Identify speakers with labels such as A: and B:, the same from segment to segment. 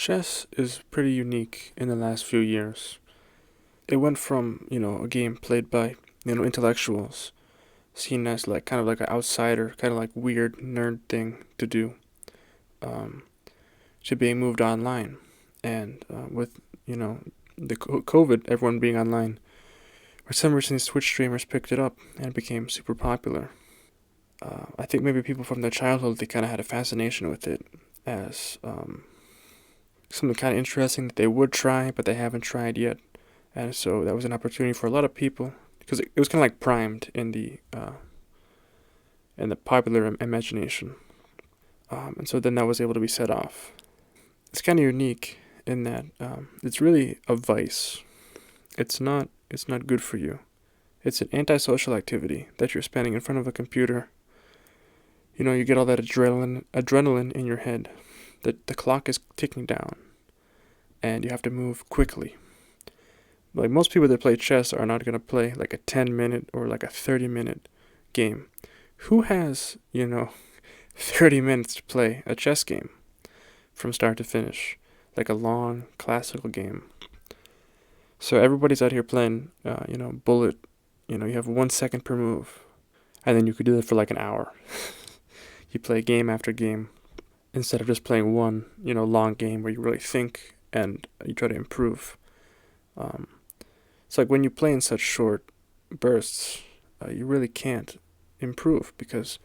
A: Chess is pretty unique in the last few years. It went from, a game played by, intellectuals, seen as like kind of like an outsider, kind of like weird nerd thing to do, um, to being moved online. And with, the COVID, everyone being online, for some reason Twitch streamers picked it up and it became super popular. I think maybe people from their childhood, they kind of had a fascination with it as something kind of interesting that they would try, but they haven't tried yet. And so that was an opportunity for a lot of people because it was kind of like primed in the popular imagination. And so then that was able to be set off. It's kind of unique in that it's really a vice. It's not good for you. It's an antisocial activity that you're spending in front of a computer. You get all that adrenaline in your head. The clock is ticking down, and you have to move quickly. Like most people that play chess are not gonna play like a 10-minute or like a 30-minute game. Who has 30 minutes to play a chess game from start to finish, like a long classical game? So everybody's out here playing, bullet. You have 1 second per move, and then you could do that for like an hour. You play game after game instead of just playing one, long game where you really think and you try to improve. Um, it's like when you play in such short bursts, you really can't improve because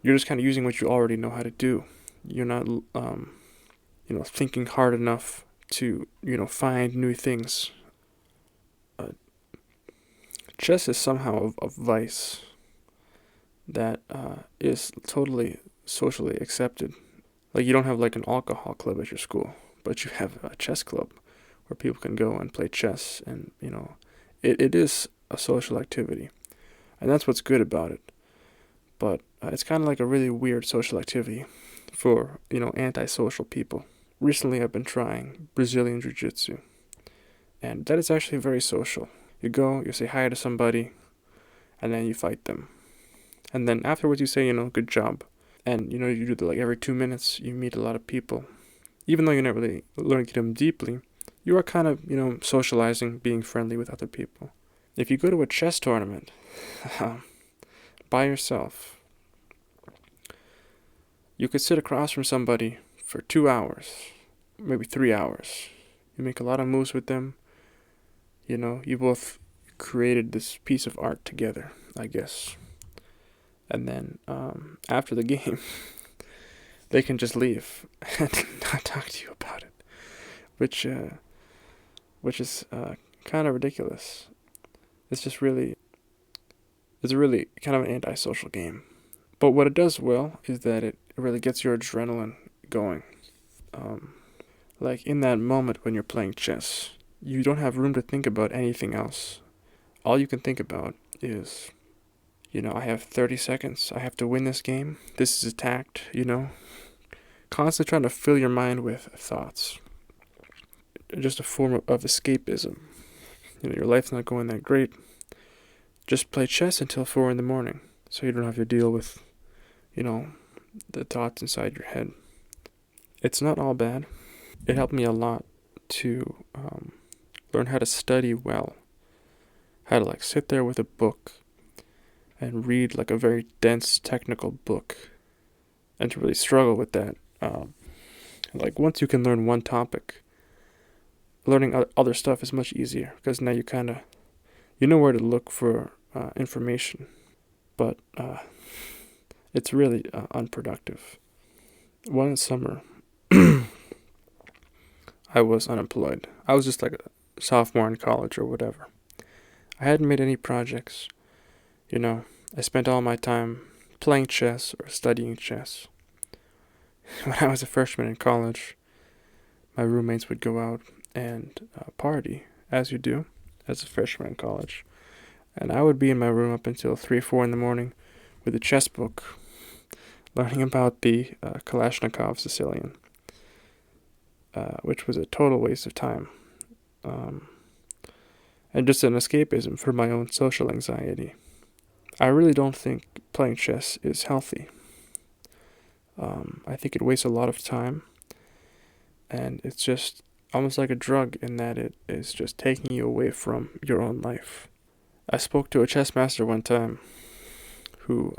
A: you're just kind of using what you already know how to do. You're not, thinking hard enough to, find new things. Uh, Chess is somehow a vice that is totally socially accepted. Like you don't have like an alcohol club at your school, but you have a chess club where people can go and play chess, and it is a social activity, and that's what's good about it. But it's kind of like a really weird social activity for antisocial people. Recently, I've been trying Brazilian Jiu-Jitsu, and that is actually very social. You go, you say hi to somebody, and then you fight them, and then afterwards you say good job, and you do that like every 2 minutes. You meet a lot of people, even though you're not really learning them deeply. You are kind of, socializing, being friendly with other people. If you go to a chess tournament by yourself, you could sit across from somebody for 2 hours, maybe 3 hours. You make a lot of moves with them. You both created this piece of art together, I guess. And then after the game, they can just leave and not talk to you about it, which is kind of ridiculous. It's really kind of an antisocial game. But what it does well is that it really gets your adrenaline going. Like in that moment when you're playing chess, you don't have room to think about anything else. All you can think about is, I have 30 seconds. I have to win this game. This is attacked, Constantly trying to fill your mind with thoughts. Just a form of escapism. Your life's not going that great. Just play chess until 4 in the morning so you don't have to deal with, the thoughts inside your head. It's not all bad. It helped me a lot to learn how to study well. How to sit there with a book and read like a very dense technical book and to really struggle with that. Once you can learn one topic, learning other stuff is much easier because now you know where to look for information, but it's really unproductive. One summer, I was unemployed. I was just like a sophomore in college or whatever. I hadn't made any projects. I spent all my time playing chess or studying chess. When I was a freshman in college, my roommates would go out and party, as you do as a freshman in college. And I would be in my room up until 3, 4 in the morning with a chess book, learning about the Kalashnikov Sicilian, which was a total waste of time. And just an escapism for my own social anxiety. I really don't think playing chess is healthy. I think it wastes a lot of time, And it's just almost like a drug in that it is just taking you away from your own life. I spoke to a chess master one time who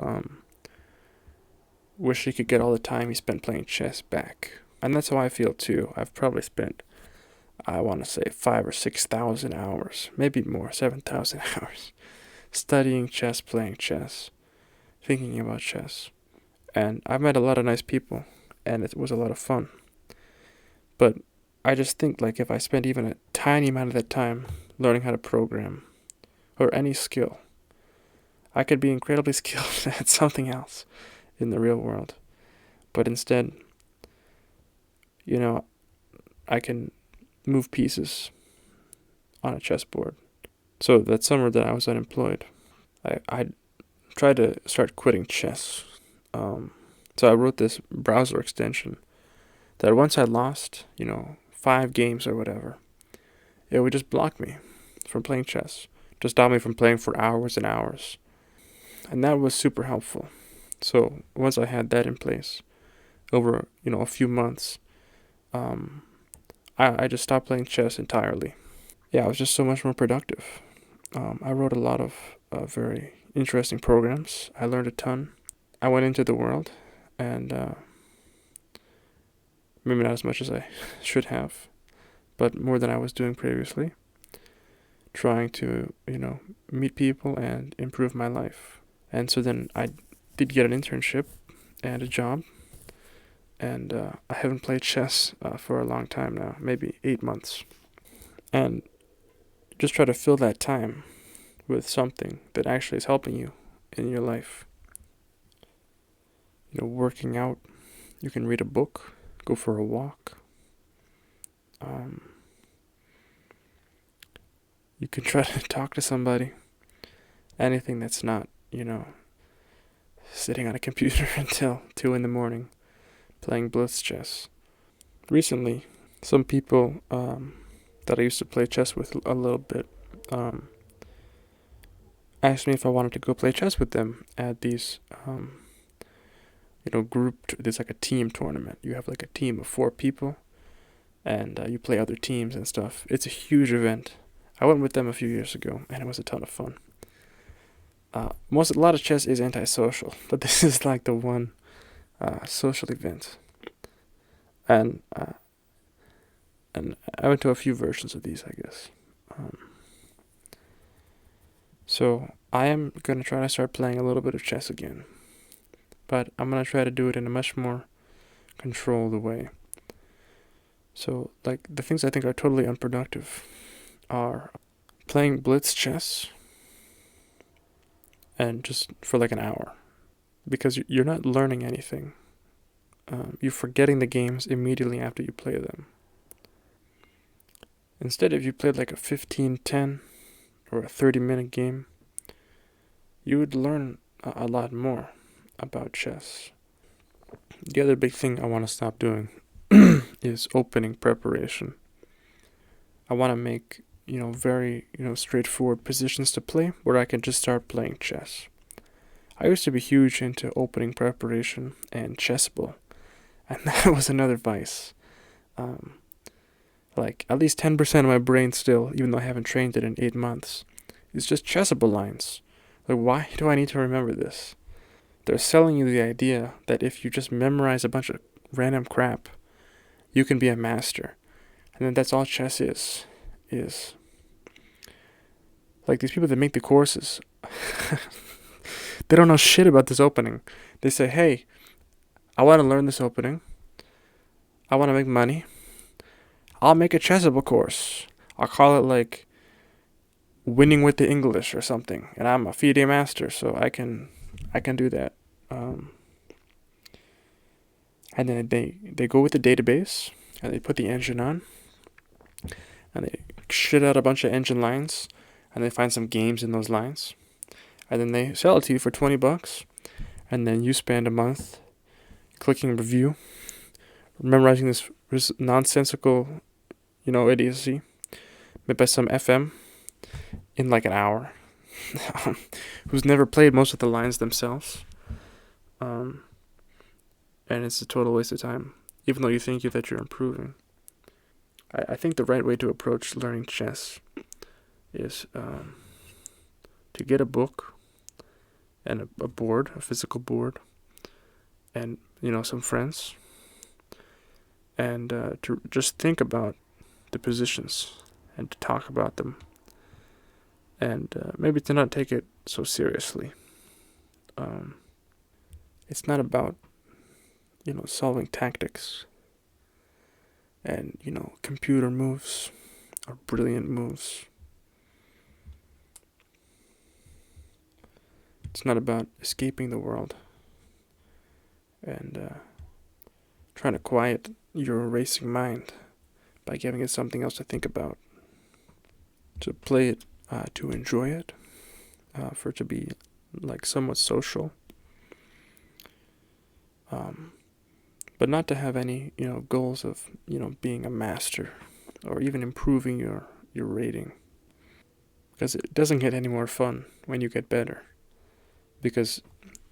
A: wished he could get all the time he spent playing chess back. And that's how I feel too. I've probably spent, I want to say, 5,000 or 6,000 hours, maybe more, 7,000 hours, studying chess, playing chess, thinking about chess. And I've met a lot of nice people, and it was a lot of fun. But I just think, like, if I spent even a tiny amount of that time learning how to program, or any skill, I could be incredibly skilled at something else in the real world. But instead, I can move pieces on a chessboard. So that summer that I was unemployed, I tried to start quitting chess. So I wrote this browser extension that once I lost, 5 games or whatever, it would just block me from playing chess. Just stop me from playing for hours and hours. And that was super helpful. So once I had that in place, over, a few months, I just stopped playing chess entirely. Yeah, I was just so much more productive. I wrote a lot of very interesting programs. I learned a ton. I went into the world, and maybe not as much as I should have, but more than I was doing previously, trying to, meet people and improve my life. And so then I did get an internship and a job, and I haven't played chess for a long time now, maybe 8 months. And just try to fill that time with something that actually is helping you in your life. Working out, you can read a book, go for a walk. You can try to talk to somebody. Anything that's not, sitting on a computer until 2 in the morning playing blitz chess. Recently, some people that I used to play chess with a little bit asked me if I wanted to go play chess with them at these there's like a team tournament. You have like a team of 4 people, and you play other teams and stuff. It's a huge event. I went with them a few years ago, and it was a ton of fun. A lot of chess is antisocial, but this is like the one social event. And I went to a few versions of these, I guess. So I am gonna try to start playing a little bit of chess again, but I'm gonna try to do it in a much more controlled way. So, like, the things I think are totally unproductive are playing blitz chess and just for like an hour, because you're not learning anything. You're forgetting the games immediately after you play them. Instead, if you played like a 15-10 or a 30-minute game, you would learn a lot more about chess. The other big thing I want to stop doing is opening preparation. I want to make, very, straightforward positions to play where I can just start playing chess. I used to be huge into opening preparation and chessable, and that was another vice. Like, at least 10% of my brain still, even though I haven't trained it in 8 months, is just chessable lines. Like, why do I need to remember this? They're selling you the idea that if you just memorize a bunch of random crap, you can be a master. And then that's all chess is. Like, these people that make the courses, they don't know shit about this opening. They say, hey, I want to learn this opening. I want to make money. I'll make a chessable course. I'll call it like winning with the English or something. And I'm a FIDE master, so I can do that. And then they go with the database, and they put the engine on, and they shit out a bunch of engine lines, and they find some games in those lines, and then they sell it to you for $20, and then you spend a month clicking review, memorizing this nonsensical, idiocy made by some FM in like an hour, who's never played most of the lines themselves. And it's a total waste of time, even though you think that you're improving. I think the right way to approach learning chess is to get a book and a board, a physical board, and some friends, and to just think about the positions and to talk about them, and maybe to not take it so seriously. It's not about solving tactics and computer moves or brilliant moves. It's not about escaping the world and trying to quiet your racing mind by giving it something else to think about. To play it, to enjoy it, for it to be like somewhat social, but not to have any goals of being a master or even improving your rating, because it doesn't get any more fun when you get better, because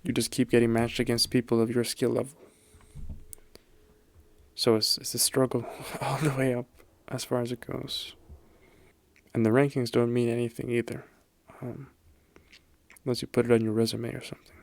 A: you just keep getting matched against people of your skill level. So it's a struggle all the way up as far as it goes. And the rankings don't mean anything either, unless you put it on your resume or something.